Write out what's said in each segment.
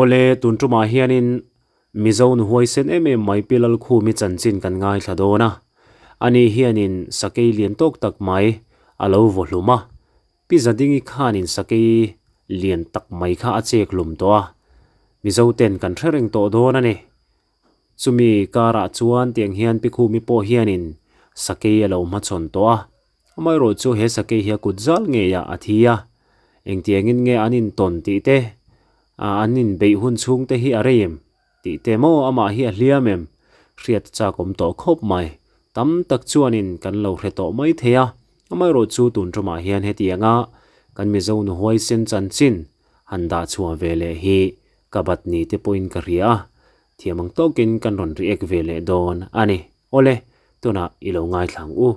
ole tuntuma hianin mizon huai sen mai pilal khu mi chanchin kan ngai thladona ani hianin sakei lian tok tak mai alo voluma pi zadingi khanin sakei lian tak mai kha achek lum to a mizo ten kan threreng to dona ne chumi kara chuan tiang hian pi khu mi po hianin sakei alo ma chon to a mai ro chu he sakei hi kutzal nge ya athia engtiangin nge anin ton ti te anin bei hun chung te hi areim ti te mo ama hi a hliamem riat cha kom to khop mai tam tak chuanin kan lo hre to mai thea amai ro chu tun tuma hian he tianga kan mi zo nu huai sen chan chin handa chuwa vele hi kabat ni te point ka ria thiamang tokin kan ron riek vele don ani ole tuna ilo ngai thlang u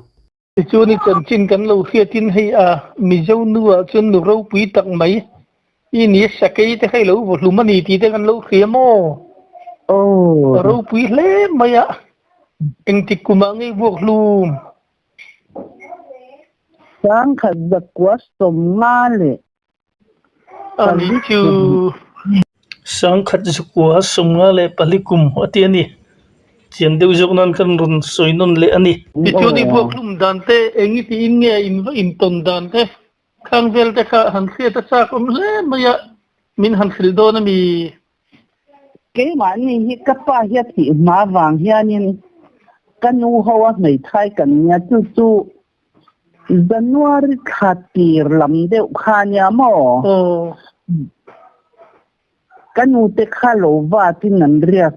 chu ni chan chin kan lo fiatin hei a mi zo nu a chun nu ro pui tak mai i ni sakei te khai lo vo lumani ti te kan lo khiamo ro pui hle maya eng ti kuma ngai buak lum sang khat da kwas som ngale ani chu sang khat kwa som ngale palikum atiani chian deu jok nan kan run soinon le ani ti chu ni buak lum dan te engi ti in nge in ton dan te khang vel te kha han khia ta sa kom le maya min han khil do na mi ke man ni hi kapa hi ti ma wang hianin kanu hawa nei thai kan nya chu January khatir lam deuh khania mo kanu te khalo wa tin an ria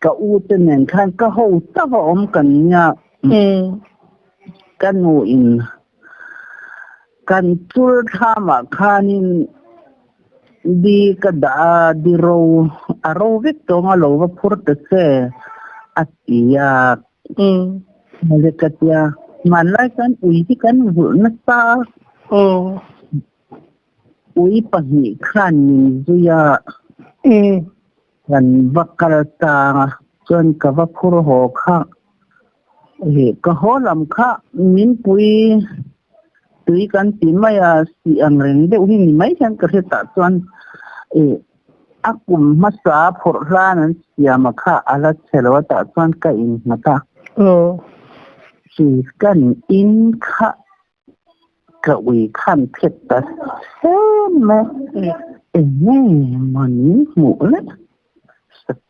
ka u te nen khan ka ho ta wa om kan nya kanu in kan tul khama khanin di ka da di ro aro vek to nga lo wa phur te se atia malekatia manlai kan ui ti kan vul na ta ui pahi khan ni zuya kan vakal ta chon ka va phur ho kha he ka ho lam kha min pui tui kan ti maya si ang ren de ui ni mai kan ka ta chon akum masa phur ranan siama kha ala chelo ta chon ka in mata chỉ cần in khá cả ủy khăn thiệt ta xem mà nghe mình muốn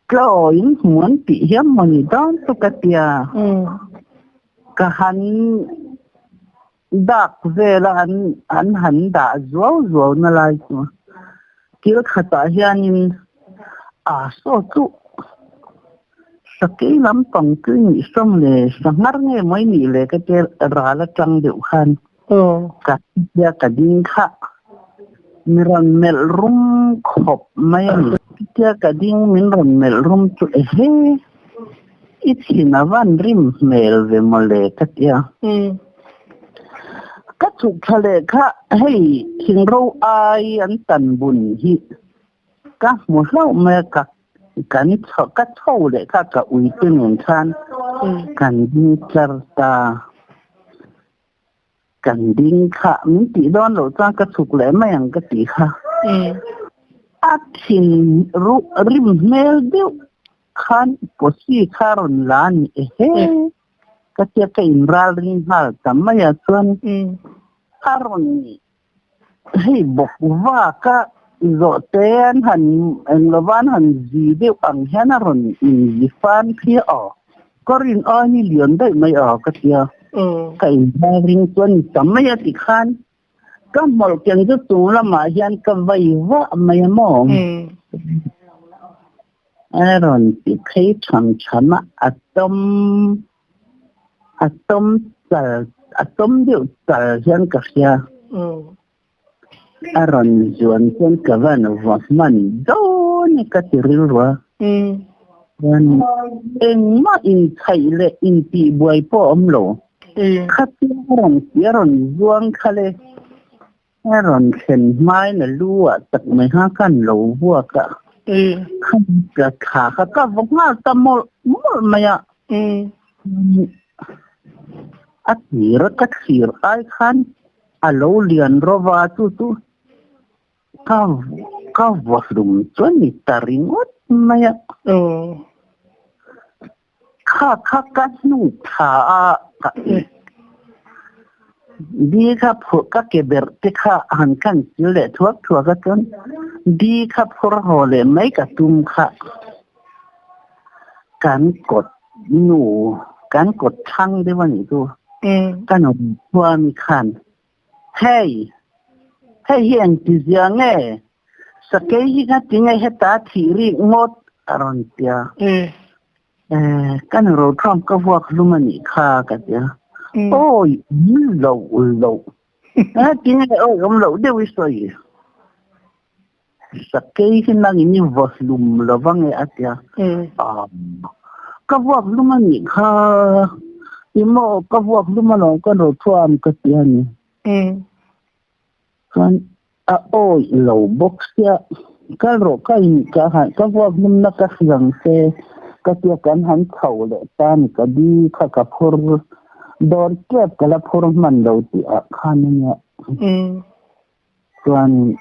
rồi muốn bị hiếm mình đón tôi cái tia cả hắn đặc về là hắn đã giấu nó lại kiểu khát ta hiện số chú sakei lam tong cứ nghĩ xong le sangar nghe mấy nghĩ le cái ra là trăng điệu khan cả dia cả đinh kha miran mel rum khop mấy dia cả đinh miran mel rum chu he ít khi nào van rim mel về mole cái dia các chục thale kha hey hình râu ai an tan bun hi các một lâu mà các kan ka thau le ka ka ui tu nen khan kan di charta kan ding kha mi ti don lo cha ka chuk le ma yang ka ti kha akin ru rim mel deu khan posi kharon lan he ka tia ka imral ring hal tamaya chuan kharon hei bok wa ka zo ten han en lovan han ji de ang hana ron in fan phi o korin o ni lion dai mai o ka tia kai ba ring tuan tamaya ti khan ka mol kyang ju tu la ma hian ka vai wa mai mo aron ti khai cham chama atom deu sal hian ka sia aron juan chen kavan wasman do ni katirwa en ma in khaile in ti buai po omlo khatiron yaron zuang khale aron khen mai na luwa tak mai ha kan lo bua ka khan ka kha ka vanga tamol mol maya atir ka khir ai khan alo lian rova tu ka waslum chuan ni taringot maya ka nu tha ka đi khắp các cái bể tích khá hẳn khăn chứa lệ thuốc các con đi khắp hồ lệ mấy cả tum khá cán cột thăng đấy mà nhỉ tu cái nó qua mi khăn hey hiện thì giờ nghe sa cái gì cái tiếng ấy hết ta thì ri ngót aron tia cái nó rồi trong cái vạc luôn mà nhỉ khá cái tia ôi lâu tiếng ấy ôi ông lâu đều vậy sa cái năng như vạc lùm là vang ấy à tia cái vạc luôn mà nhỉ khá imo cái vạc luôn mà nó cái rồi trong cái tia nhỉ kan ôi lâu box ya cái rồi cái vạc luôn nó cái rằng xe cái tia cái hắn thầu lệ tan cái đi cái phor đôi kẹp cái là phor man đầu thì khăn nhá còn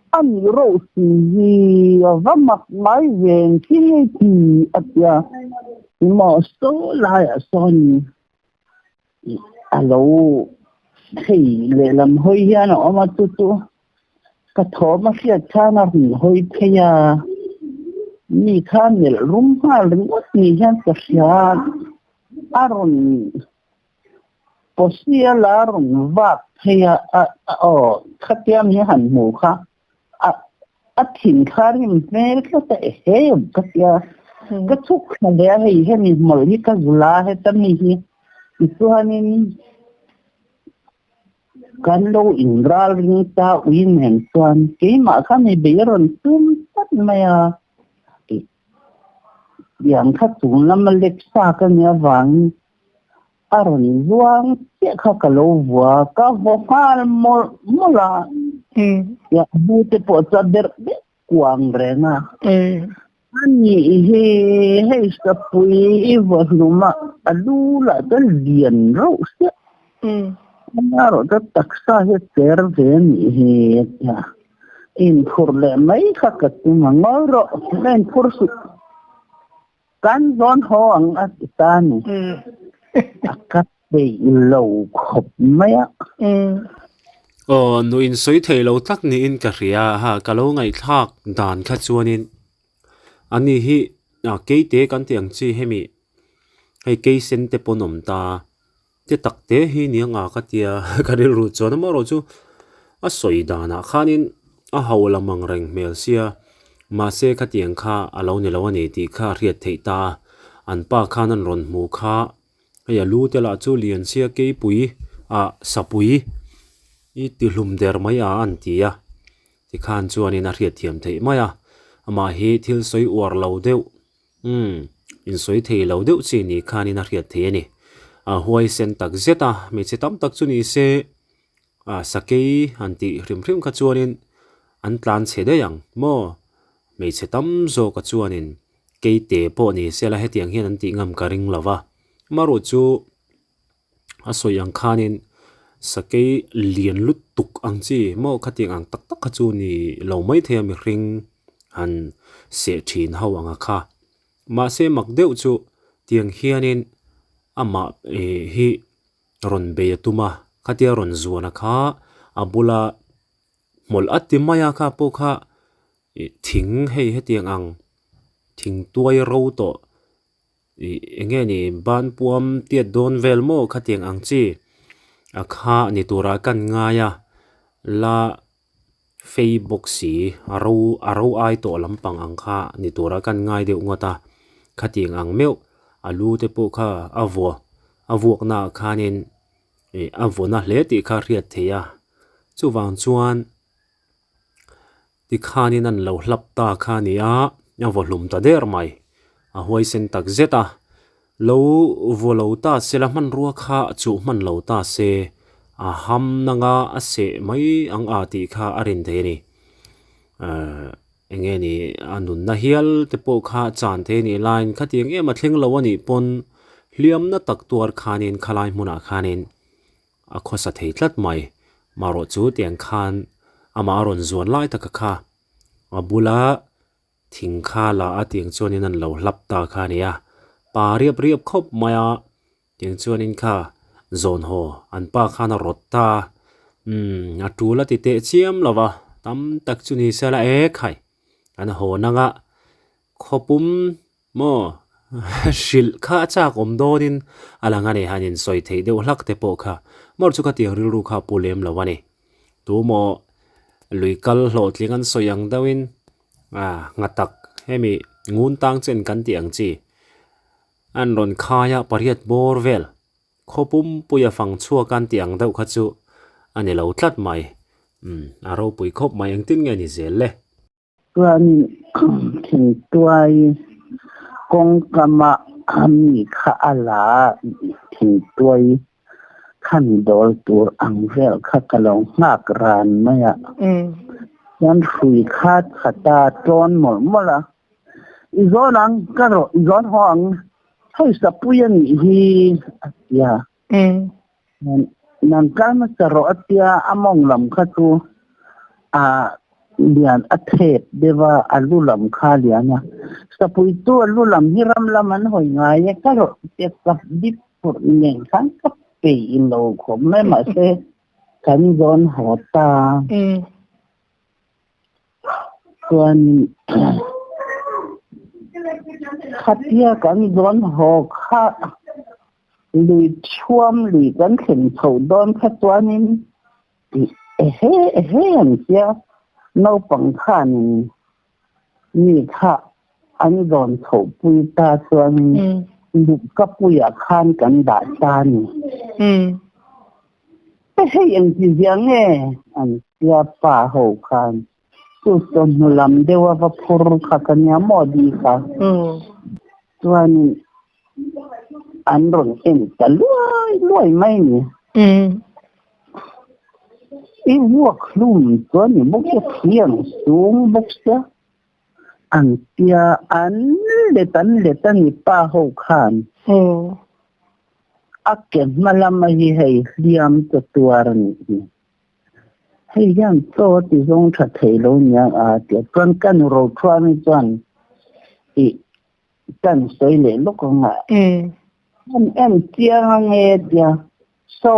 anh rồi gì và mặc máy về khi thì ya mà số lại son alo thì lệ làm hơi ya nó mà tu cái thổ mà khi cha nó hơi thế ya ni khan ni rum ha lingot ni han ka siya aron posia laron va heya khatiam ni han mu kha thin kharim mer ka ta he ka tia ka chuk na le he ni mol ni ka zula he tam ni hi isuhanin kan lo indral ni ta win hen tuan ke ma kha ni beron tum tat maya yang khát chúng lắm mà lệch xa cái nhà vàng aron zuang tiếc khát cả lâu vừa cả vô pha mò là ya bu te po sa der quang rena ani he sa pui vô luma alu la ta liền rau se aro ta taksa he ter ven he ya in phur le mai khát cả tu mà ngor ro lên phur su kan don ho ang atitan akat be lo khop maya nu in soi thei lo tak ni in ka ria ha ka lo ngai thak dan kha chuanin ani hi ke te kan tiang chi hemi hei ke sen te ponom ta te tak te hi ni nga ka tia ka ri ru chon ma ro chu a soi dana khanin a haulamang reng mel sia ma se kha tiang kha alo ni lo ani ti kha riat thei ta an pa khan an ron mu kha ya lu te la chu lian sia ke pui sapui I ti hlum der mai an tia ti khan chuan in a riat thiam thei maya ama hi thil soi war lo deuh in soi thei lo deuh chi ni khan in a riat thei ani huai sen tak zeta me che tam tak chu ni se sakei an ti hrim kha chuan in an tlan che de yang mo me che tam zo ka chuan in ke te po ni se la hetiang hian an ti ngam ka ring lova maru chu a soyang khanin sakei lian lut tuk ang chi mo khating ang tak tak kha chu ni lo mai the mi ring han se thin ho anga kha ma se mak deuh chu tiang hianin ama hi ron be tuma khatia ron zuana kha abula mol atti maya kha po kha thing hei hetiang ang thing tuai ro to enge ni ban puam tiat don vel mo khatiang ang chi akha ni tura kan nga ya la Facebook si aro ai to lampang ang kha ni tura kan ngai de ngota khatiang ang meu alu te po kha avuak na khanin avona hle ti kha riat theya chuwang chuan ti khanin an lo hlap ta khania nya volum ta der mai a huai sen tak zeta lo volo ta sela man ruwa kha chu man lo ta se a ham nanga a se mai ang a ti kha arin the ni enge ni anun na hial te po kha chan the ni line khating e ma thleng lo ani pon hliam na tak tuar khanin khalai muna khanin a khosa thei tlat mai maro chu tiang khan ama ron zuan lai taka kha abula thing kha la atiang chuanin an lo hlap ta kha nia pa riap riap khop maya tiang chuanin kha zon ho an pa kha na rot ta atula ti te chiam lova tam tak chu ni sala e khai an ho nanga khopum mo shil kha cha kom donin alangani hanin soi thei deuh hlak te po kha mor chu ka tiang ril ru kha pulem lawani tu mo luikal hlo tlingan soyang dawin ngatak hemi ngun tang chen kan tiang chi an ron khaya pariat borvel khopum puya phang chua kan tiang deuh kha chu ani lo tlat mai aro pui khop mai ang tin nge ni zel le tuan thing tuai kong kama ami kha ala thing tuai khan dol tur ang vel kha kalong ngak ran maya yan hui khat khata tron mol mola izon ang karo izon hong thoi sapuyan hi ya nan kama karo atia among lam khatu lian athet dewa alulam kha liana sapui tu alulam hiram laman hoi ngai karo te kap dip pur neng kan kap pe in lo khom mai ma se kan zon hota tuan khatia kan zon ho kha lui chuam lui kan khen thau don kha tuanin he an sia no pang khan ni kha an zon thau pui ta tuan du ka puya khan kan da ta ni he an ji yang an sia pa ho khan tu ton lam dewa va phur kha kan ya mo di kha tuan an ron en ta luai mai ni i vuok lum tuan ni bok thiang sung bok sia an tia an le tan ni pa ho khan akem malam hi hei liam to tuaran ni hei yan to ti zong tha thei lo nya ti tuan kan ro thwa ni chuan i kan soi le lo ko nga em tia nge tia so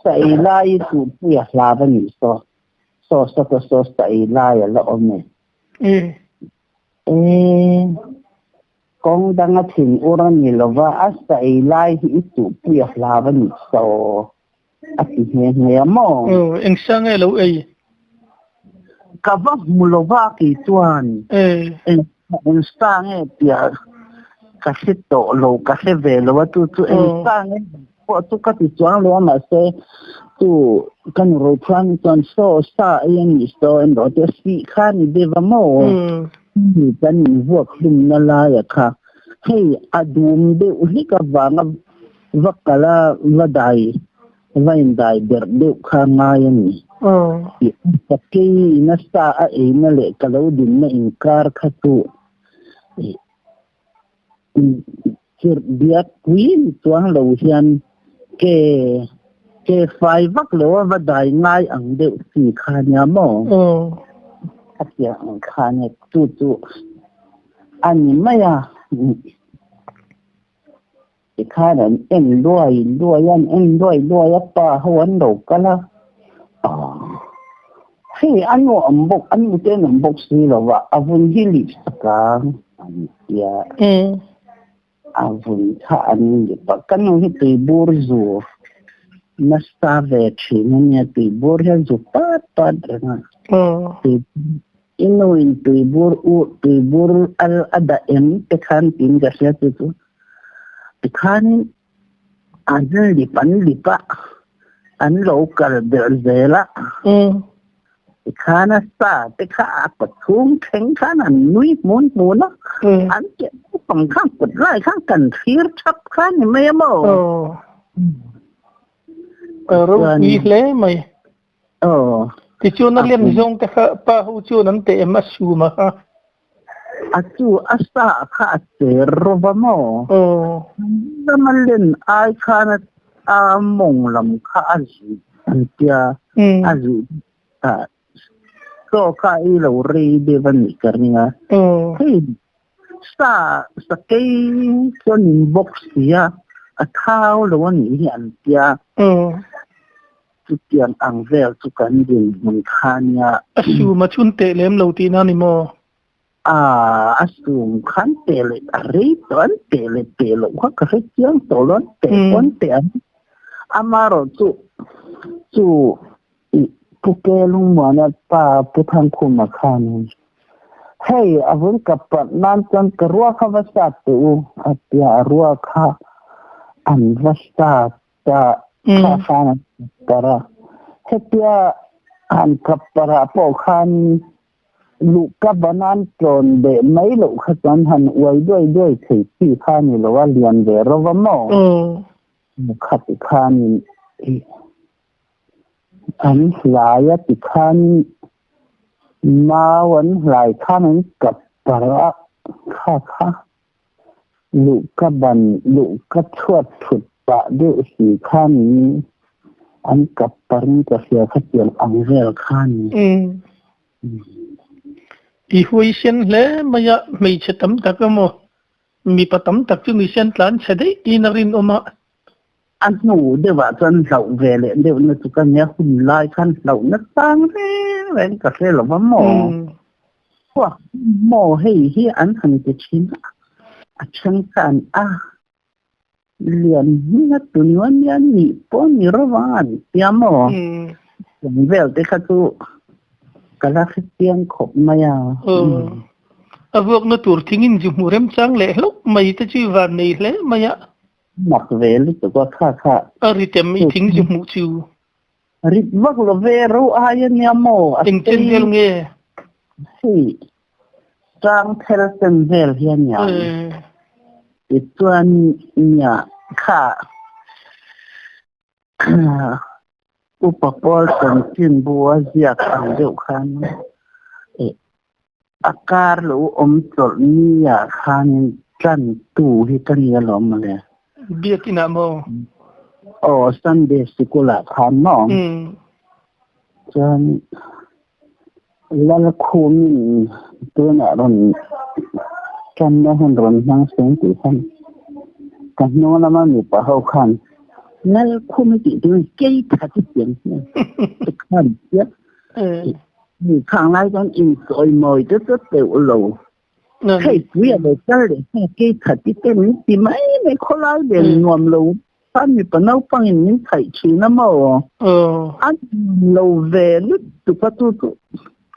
sai lai tu puya lava ni so sai lai la ome kong danga thin ora ni lova sai lai hi tu puya lava ni so ati he mo eng sang e lo ei ka va mulova ki tuan en sang e pia ka se to lo ka se ve lo tu en sang e po tu ka ti chuang lo ma se tu kan ro plan ton so sa yen ni so en ro te si khan de va mo ni kan vuak dum na la ya kha hei adum de hi ka wanga vakala vadai vain dai ber de kha nga yen ni ke na sa a na le ka lo din na inkar kha tu kir biak queen tuang lo hian ke fai vak lo va dai ngai ang de si khanya mo atia ang khanya tu ani maya ikharan en loi yan en loi pa hawan do kala hi anu ambok anu ten ambok si lo wa avun hili sakang ya avun tha an ni pa kanu hi te bur zu nasta ve chini ni te bur ya zu pa dranga ino in te bur al ada em te khan tin ga sia tu te khan an li pa an lo kal ber zela te khan sa te kha pa thung theng khan an nui mun na an ke pang khang put lai khang kan thir thap khan ni me mo ro ni le mai ti chu na lem zong te kha pa hu chu nan te ma su ma achu asa kha te ro ba mo namalin ai khan a mong lam kha azu an tia azu ก็ใครเราเรียนวันนี้กันเนี่ยเฮ้ยสักจนบ็อกซ์เนี่ยเท้าเราวันนี้เห็นเดียทุกอย่างอังเวลทุกการดินมันขาเนี่ยสูมาชุนเตเลมเราตีนั่นนี่โมสูงขันเตเลอะไรตอนเตเลว่าก็ให้เจียงตัวล้นเตล้นเตะอามาเราจู่ผู้แก่ลุงหมอเนี่ยป้าผู้ทางคุมมาคันเฮ้ยอาวุธกับปัดนั่นจนกรัวข้าวสารตัวอาเปียรัวข้าอันวัสตาจะข้าฟันปะระเฮ้ยเปียอันกับปะระปอคันลูกกับบ้านจนเดไม่ลูกขจรหันไว้ด้วยที่ที่ข้านี่เราว่าเรียนเวรว่าหมอขัดข้านี่อันหลายติขันมาวันหลายข้านั้นกับปะระข้าลูกกับบันลูกกับชวดถุดปะด้วยสีข้านี้อันกับปะนี้จะเสียขัดเสียงอังเวลข้านี้อีหวยเส้นเล่ไม่ยะไม่เชื่อตั้มตะกโมมีปะตั้มตะจุนิเส้นหลานเฉยอีนารินอมาอันหนูเดี๋ยวว่าจนเราเวลเดี๋ยวนึกถึงเนี่ยหุ่นลายขันเรานึกตั้งเรื่องกับเรื่องหรอว่าหมอว่าหมอให้อันหันจะชินฉันกันเรียนนี่ตัวนี้วันนี้นี่ปนนี่ระหว่างเปียหมอเวลแต่ข้าตัวก็รักเตียงขบมาอย่างพวกนั้นตัวทิ้งจุ่มเริ่มจังเลยลูกไม่ได้ชื่อวันนี้เลยไม่อะหมักเวลตัวข้าริตไม่ทิ้งจุ่มชิวริตวักลเวรู้อายันยามโมจริงเดียวเงี้ยสิจังเทเลเซนเวลเฮียเนี่ยอีตัวเนี่ยข้าอุปกรณ์สังจินบัวเสียกอันเดียวกันอาการหรืออมจดนี่อยากคันจันตู่ที่กันยาล้อมมาเลยเบียกินาโมซันเดย์สกุลาคันน้องจันแล้วคูมิตัวน่ะรอนกันนะฮันรอนนั่งเสียงตีคันกันโน้นมันมีปะเขาคันนั่นคุณไม่ติดด้วยเกี่ยทัดเสียงเนี่ยขันเยอะมีข้างไล่จนอินสอยมอยจะเตียวโลใครเวียเลยจ้าเลยเกี่ยทัดที่เต็มที่ไม่คนไล่เดินนวมโลท่านมีปนเอาปังอินนี่ไข่ชีน้ำมันอันโลเวลตุกตุก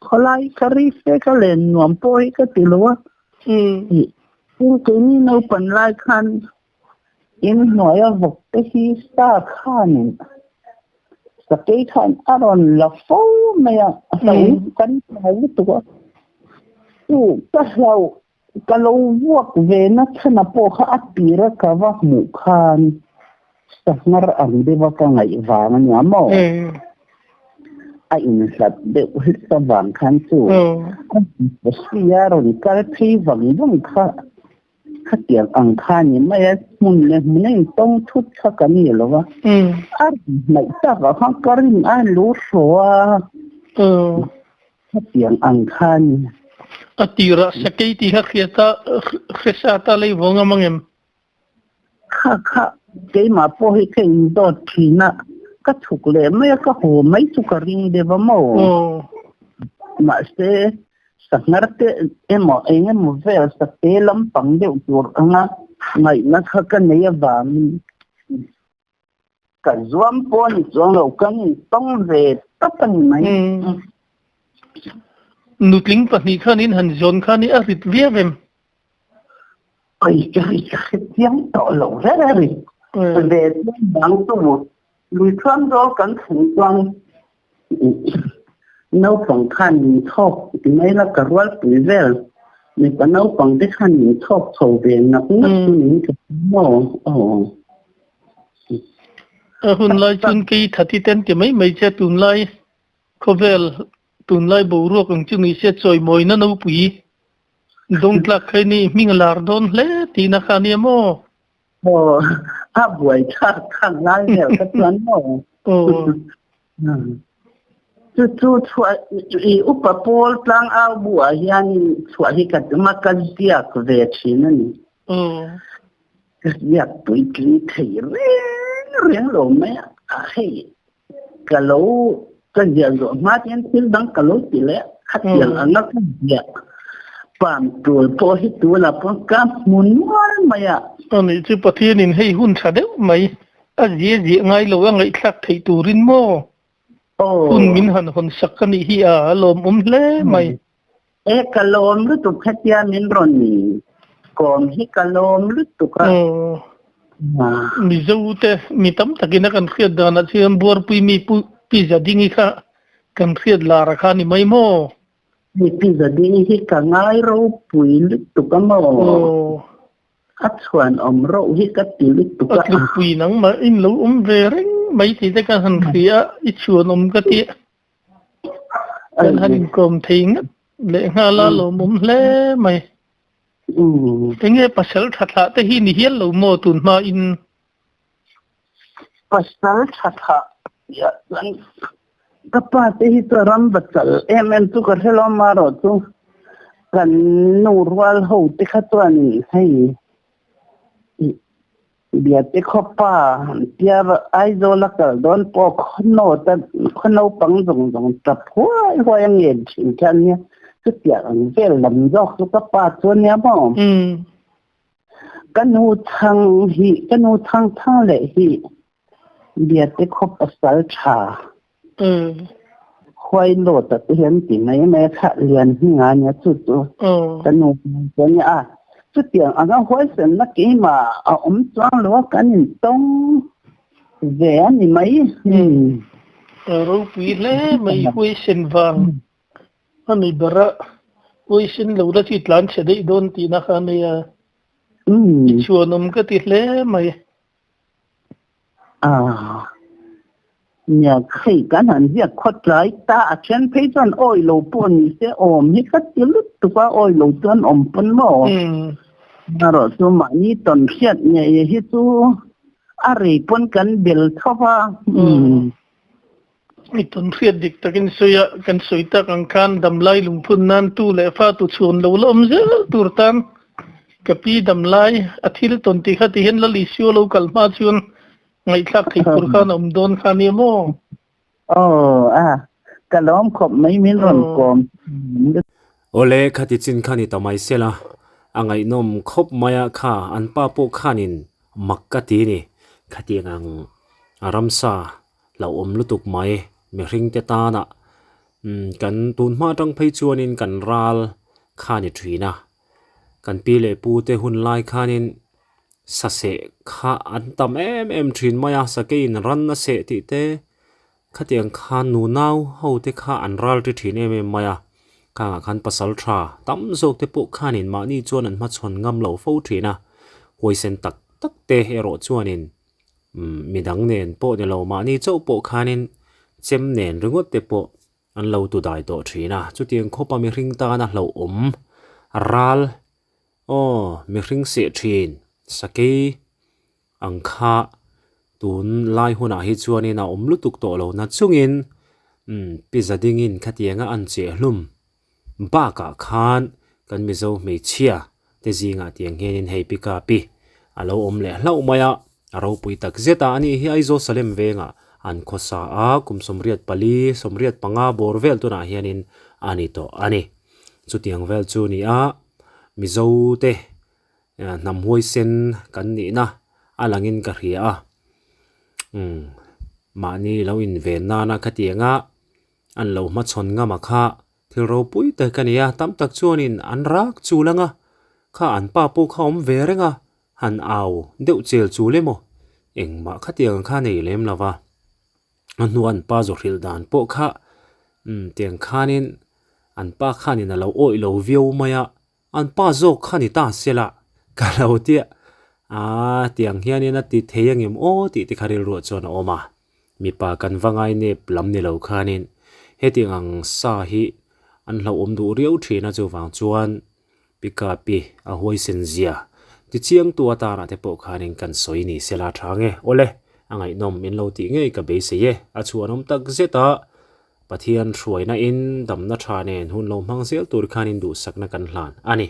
คนไล่คาริเฟก็เล่นนวมปอยก็ติโลวะซึ่งตัวนี้เราเป็นไล่คันอินหน่อยบอกที่สตาร์ขันสเกย์ขันอารอนลัฟโฟไม่อะเรากันเราตัวก็เราวักเวนัทนาโปข้าอัดปีระกว่าหมู่ขันสักนาอันเดียวกันไงวางเนี่ยมั้งไอ้อินสัตเด็กหุ่นสว่างขันจู่ก็เสียรอนก็ที่วังดุงข้าข้าเตียงอังคารนี่ไม่ได้มุนเลยมันยังต้องทุบข้ากันนี่หรอวะไม่ทราบว่าข้างกริมรู้สัวข้าเตียงอังคารตีระสเกย์ที่ข้าเขียนตาเลยวงมั่งเอ็มข้าเกี่ยมาพอให้แค่อินโดทีน่ะก็ถูกเลยไม่ก็โหไม่ถูกริงเดบมั้งมาเสสักนาทีมเองมันเวลสักเตลัมปังเดียวตัวงั้นไงนักกันเนี่ยบ้านกันจวมปนจวมเรากันต้องเวทตับเป็นไหมนุดลิงปนีข้านินหันจนข้านี่อาริตเวียเวมไอ้จะยังต่อหลงเลยเวทบางตัวลุยทวนรอกันถึงจังน้าฝั่งขันชอบไม่ละกระวัลปุ๋ยเวลในปน้าฝั่งที่ขันชอบโซเวียนนักนี้กับหม้อหุ่นลอยจุนกีทัดที่เต้นจะไม่ใช่ตุนลอยเขาเวลตุนลอยบูรุกจุนนี้เสียจอยมวยนั่นเอาปุ๋ยดงหลักใครนี่มิงลาร์ดอนเล่ตีนักขันเนี่ยมั้งบวยข้างไล่เนี่ยก็ชวนหม้ chu chua I upapol tlang au bua hian chua hi kat ma kan tia ko ve chin ani ya tui ki thei reng lo me a hei ka lo ka ya zo ma tian til dang ka lo ti le khat yang anak ya pam tu po hi tu la po ka mun war ma ya ani chu pathian in hei hun tha deuh mai a ji ngai lo ngai thak thei turin mo hun min han hon sakani hi a lom hle mai e ka lom lu tu khatia min ron ni kom hi ka lom lu tu ka mi zoute mi tam takina kan khiat dana chiam bor pui mi pi za dingi kha kan khiat la ra kha ni mai mo ni pi za dingi hi ka ngai ro pui lu tu ka mo at chuan ro hi ka ti lu tu ka at pui nang ma in lo ve reng mai ti te ka han khia I chuan ka ti kan han kom thing le nga la lo mum hle mai Tenge pasal thatha te hi ni hial lo mo tun ma in pasal thatha ya lan kapa te hi to ram batal em tu ka helo maro tu kan nurwal ho te khatwan hai dia te khopa tia ai zo la ka don po khono pang jong jong tap hoi ang yen chin kan nia cứ tiệt anh về làm gió cứ các bà chuan nhá bông cái nô thăng lệ hi biệt cái khóc sál trà khoai lột tại hiện thì mấy mấy khát liền hi ngà nhá chút cái nô chuan nhá cứ tiệt anh cái khoai sen nó kỹ mà choang lúa cái nhìn tông về thì mấy rồi quý lẽ mấy khoai sen vàng ani bara oisin lo da ti tlan che dei don ti na kha ne ya chuanom ka ti hle mai nhà khai cái hàng việc khoát lại ta trên thấy chân oi lầu pon sẽ ôm hết các tiếng lúc tụi qua oi lầu chân ôm pon mò mà rồi số mà ní tuần khiết nhà hết số ari pon kan bel thova Itun khiat dik takin soya kan soita kan kan damlai lungphun nan tu le fa tu chon lo lom ze turtan kapi damlai athil ton ti kha ti hen la li sio lo kalma chun ngai thak thei pur khan om don khani mo kalom khop mai min ron kom ole khati chin khani tamai sela angai nom khop maya kha anpa po khanin makkati ni khati ngang aramsa lo om lutuk mai mi ring te ta na kan tun ma tang phei chuanin kan ral khani thina kan pi le pu te hun lai khanin sa se kha an tam em thin maya sa ke in ran na se ti te khatiang khan nu nau ho te kha an ral ti thin em maya ka khan pasal tha tam zok te pu khanin ma ni chuan an ma chon ngam lo fo thina hoisen tak te hero chuanin midang nen po de lo ma ni chau po khanin chem nen ringot te po an lo tu dai to thina chu tiang khopa mi ring ta na lo ral mi ring se thin sake angkha tun lai huna hi chuanin a lu tuk to lo na chungin pizading in khatianga an che hlum ba ka khan kan mi zo me chia te zinga tiang henin hei pika pi alo le hlau maya aro pui tak zeta ani hi aizo salem venga an khosa a kum somriat pali somriat panga borvel tu na hianin ani to ani chutiang vel chu ni a mizo te nam hoi sen kan ni na alangin ka ria mani lo in ve na na khatianga an lo ma chon nga ma kha thil ro pui te kania tam tak chuanin an rak chulanga kha an pa po khom ve renga han au deuh chel chu lemo engma khatiang kha nei lem lawa anuan pa zo ril dan po kha tiang khanin an pa khanin alo oi lo viu maya an pa zo khani ta sela ka lo tia tiang hianin a ti theyang em ti kharil ro chona oma mi pa kan wangai ne plam ni lo khanin heting ang sa hi an lo du riau thina chu wang chuan pika pi a hoi sen zia ti chiang tua ta na te po khanin kan soi ni sela thange ole angai nom min lo ti nge ka be se ye a chuanom tak zeta pathian hruai na in dam na tha nen hun lo mang zel tur khanin du sakna kan hlan ani